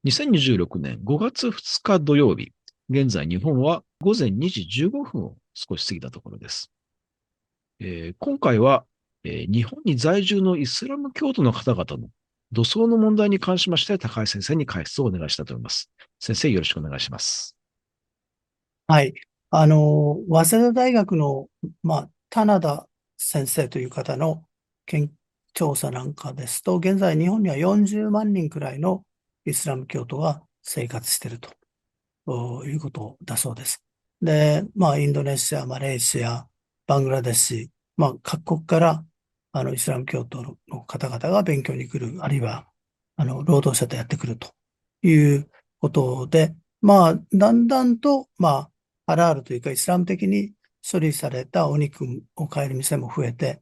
2026年5月2日土曜日、現在日本は午前2時15分を少し過ぎたところです。今回は、日本に在住のイスラム教徒の方々の土葬の問題に関しまして高橋先生に解説をお願いしたいと思います。先生、よろしくお願いします。はい。早稲田大学の、棚田先生という方の調査なんかですと、現在日本には40万人くらいのイスラム教徒が生活しているということだそうです。で、インドネシア、マレーシア、バングラデシュ、各国からイスラム教徒の方々が勉強に来る、あるいは労働者とやってくるということで、だんだんと、ハラールというかイスラム的に処理されたお肉を買える店も増えて、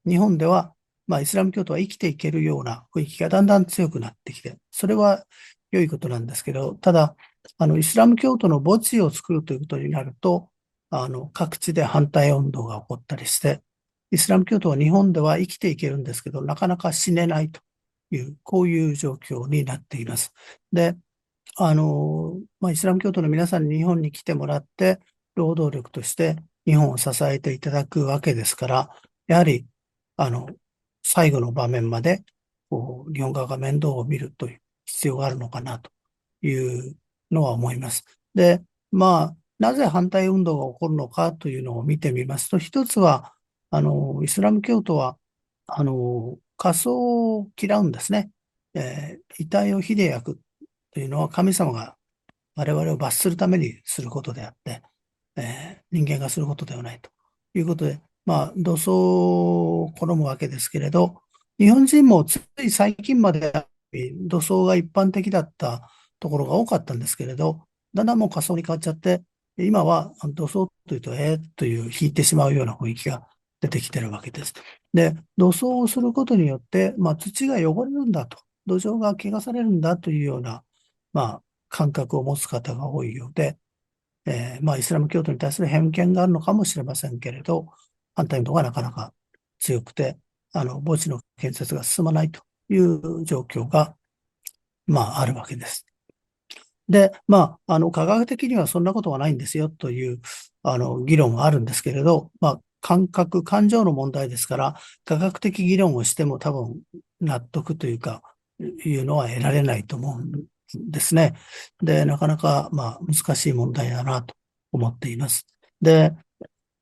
日本では、イスラム教徒は生きていけるような雰囲気がだんだん強くなってきて、それは良いことなんですけど、ただ、イスラム教徒の墓地を作るということになると、各地で反対運動が起こったりして、イスラム教徒は日本では生きていけるんですけど、なかなか死ねないという、こういう状況になっています。で、イスラム教徒の皆さんに日本に来てもらって、労働力として日本を支えていただくわけですから、やはり、あの、最後の場面まで、日本側が面倒を見るという必要があるのかなというのは思います。で、なぜ反対運動が起こるのかというのを見てみますと、一つは、イスラム教徒は、火葬を嫌うんですね。遺体を火で焼くというのは神様が我々を罰するためにすることであって、人間がすることではないということで、土葬を好むわけですけれど、日本人もつい最近まで土葬が一般的だったところが多かったんですけれど、だんだんもう火葬に変わっちゃって、今は土葬というと、という引いてしまうような雰囲気が出てきてるわけです。で、土葬をすることによって、土が汚れるんだと、土壌が汚されるんだというような、まあ、感覚を持つ方が多いようで、イスラム教徒に対する偏見があるのかもしれませんけれど、反対運動がなかなか強くて、墓地の建設が進まないという状況が、あるわけです。で、科学的にはそんなことはないんですよという、議論はあるんですけれど、感覚、感情の問題ですから、科学的議論をしても多分納得というか、いうのは得られないと思うんですね。で、なかなか、難しい問題だなと思っています。で、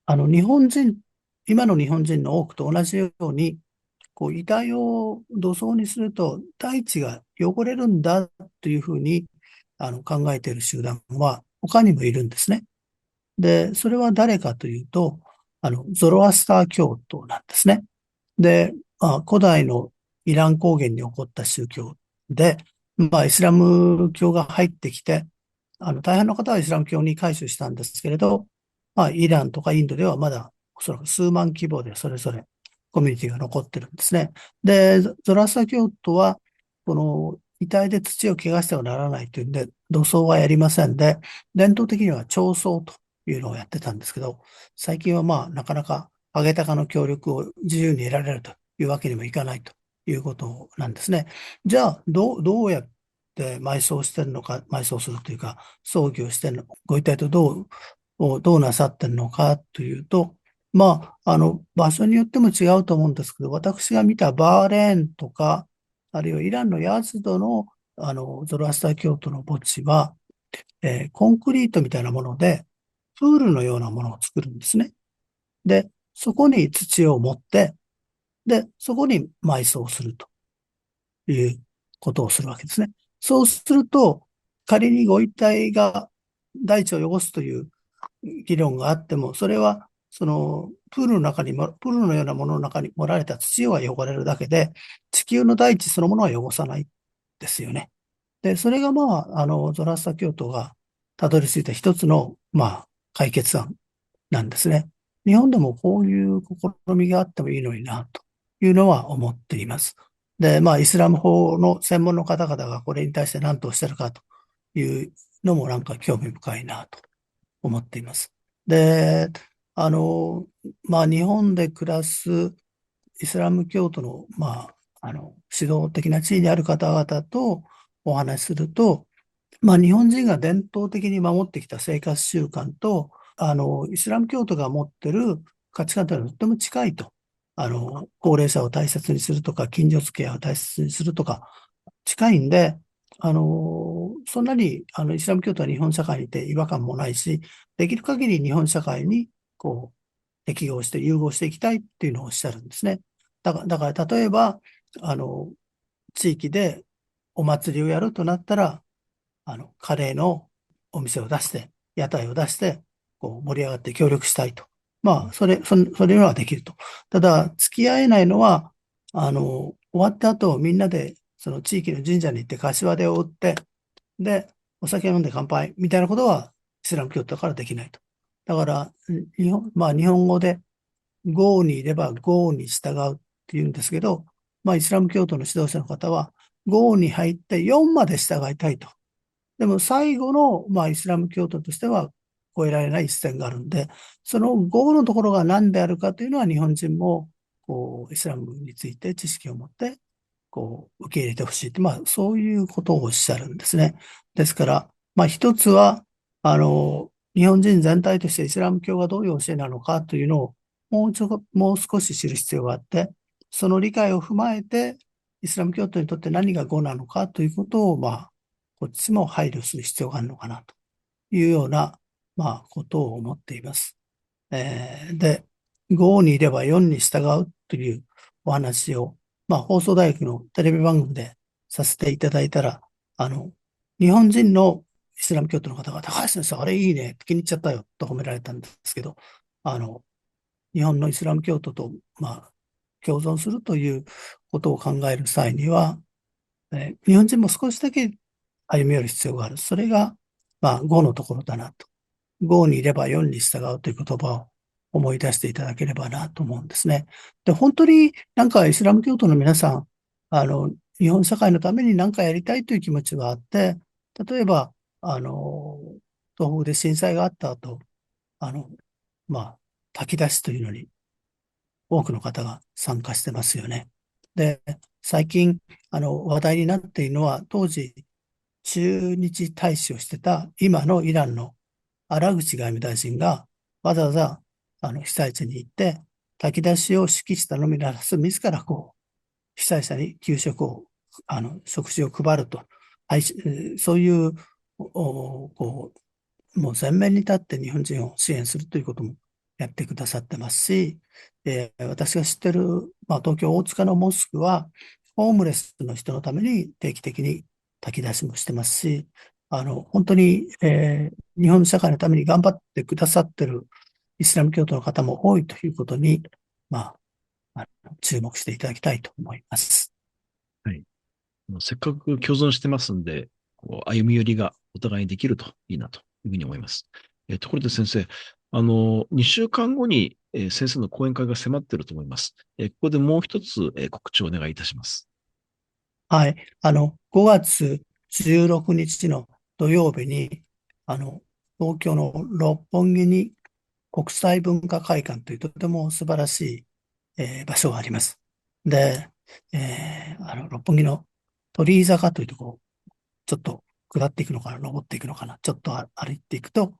日本人、今の日本人の多くと同じように、遺体を土葬にすると大地が汚れるんだというふうに考えている集団は他にもいるんですね。で、それは誰かというと、ゾロアスター教徒なんですね。で、古代のイラン高原に起こった宗教で、イスラム教が入ってきて、大半の方はイスラム教に改宗したんですけれど、イランとかインドではまだおそらく数万規模でそれぞれコミュニティが残ってるんですね。で、ゾラスタ教徒は、この遺体で土を汚してはならないというんで、土葬はやりませんで、伝統的には彫葬というのをやってたんですけど、最近はなかなかハゲタカの協力を自由に得られるというわけにもいかないということなんですね。じゃあ、どうやって埋葬してるのか、埋葬するというか、葬儀をしてるのか、ご遺体とどうなさってるのかというと、場所によっても違うと思うんですけど、私が見たバーレーンとか、あるいはイランのヤズドの、ゾロアスター教徒の墓地は、コンクリートみたいなもので、プールのようなものを作るんですね。で、そこに土を持って、で、そこに埋葬するということをするわけですね。そうすると、仮にご遺体が大地を汚すという議論があっても、それは、プールのようなものの中に盛られた土が汚れるだけで、地球の大地そのものは汚さないですよね。で、それがゾラスタ教徒がたどり着いた一つの、解決案なんですね。日本でもこういう試みがあってもいいのにな、というのは思っています。で、イスラム法の専門の方々がこれに対して何とおっしゃるかというのもなんか興味深いな、と思っています。で、あの、日本で暮らすイスラム教徒の、指導的な地位にある方々と、お話しすると、まあ、日本人が伝統的に守ってきた生活習慣と、イスラム教徒が持ってる価値観というのはとても近いと。高齢者を大切にするとか、近所付き合いを大切にするとか、近いんで、そんなに、イスラム教徒は日本社会にいて違和感もないし、できる限り日本社会に、こう、適合して融合していきたいっていうのをおっしゃるんですね。だから例えば、あの、地域でお祭りをやるとなったら、カレーのお店を出して、屋台を出して、こう盛り上がって協力したいと。まあ、それはできると。ただ、付き合えないのは、終わった後、みんなで、その地域の神社に行って柏手を打って、で、お酒飲んで乾杯みたいなことは、イスラム教徒だからできないと。だから、まあ、日本語で、郷にいれば郷に従うって言うんですけど、まあ、イスラム教徒の指導者の方は、郷に入って4まで従いたいと。でも最後の、まあ、イスラム教徒としては越えられない一線があるんで、その午後のところが何であるかというのは日本人も、こう、イスラムについて知識を持って、こう、受け入れてほしいって、まあ、そういうことをおっしゃるんですね。ですから、まあ、一つは、日本人全体としてイスラム教がどういう教えなのかというのをもう少し知る必要があって、その理解を踏まえて、イスラム教徒にとって何が語なのかということを、まあ、こっちも配慮する必要があるのかなというような、まあ、ことを思っています。で、5にいれば4に従うというお話を、まあ、放送大学のテレビ番組でさせていただいたら、日本人のイスラム教徒の方が、高橋先生、あれいいね、気に入っちゃったよ、と褒められたんですけど、あの、日本のイスラム教徒と、まあ、共存するということを考える際には、日本人も少しだけ歩み寄る必要がある。それが、まあ、5のところだなと。5にいれば4に従うという言葉を思い出していただければなと思うんですね。で、本当になんかイスラム教徒の皆さん、日本社会のために何かやりたいという気持ちがあって、例えば、東北で震災があった後、あの、まあ、炊き出しというのに多くの方が参加してますよね。で、最近、話題になっているのは、当時、駐日大使をしてた今のイランの荒口外務大臣がわざわざ被災地に行って炊き出しを指揮したのみならず自らこう被災者に給食を食事を配ると、はい、そういうこもう前面に立って日本人を支援するということもやってくださってますし、私が知ってる、まあ、東京大塚のモスクは、ホームレスの人のために定期的に炊き出しもしてますし、本当に、日本社会のために頑張ってくださってるイスラム教徒の方も多いということに、ま注目していただきたいと思います。はい。せっかく共存してますんで、歩み寄りがお互いにできるといいなというふうに思います。ところで先生、2週間後に、先生の講演会が迫っていると思います。ここでもう一つ、告知をお願いいたします。はい。5月16日の土曜日に、東京の六本木に国際文化会館というとても素晴らしい、場所があります。で、六本木の鳥居坂というところ、ちょっと下っていくのかな、登っていくのかな、ちょっと歩いていくと、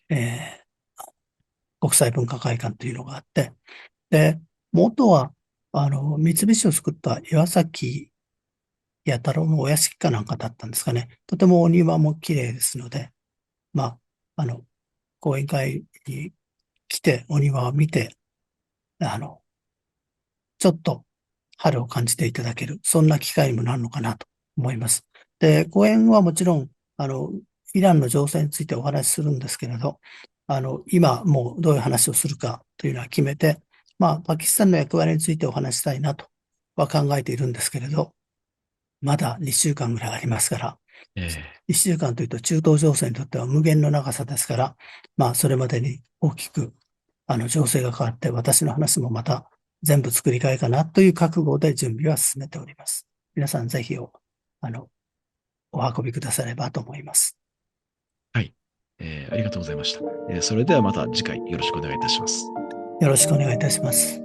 えー国際文化会館というのがあって、で、元は、三菱を作った岩崎弥太郎のお屋敷かなんかだったんですかね。とてもお庭も綺麗ですので、まあ、講演会に来て、お庭を見て、あの、ちょっと春を感じていただける、そんな機会にもなるのかなと思います。で、講演はもちろん、イランの情勢についてお話しするんですけれど、今もうどういう話をするかというのは決めて、まあ、パキスタンの役割についてお話ししたいなとは考えているんですけれど、まだ2週間ぐらいありますから、え1週間というと中東情勢にとっては無限の長さですから、まあ、それまでに大きく、情勢が変わって、私の話もまた全部作り替えかなという覚悟で準備は進めております。皆さんぜひあの、お運びくださればと思います。はい。ありがとうございました。それではまた次回よろしくお願いいたします。よろしくお願いいたします。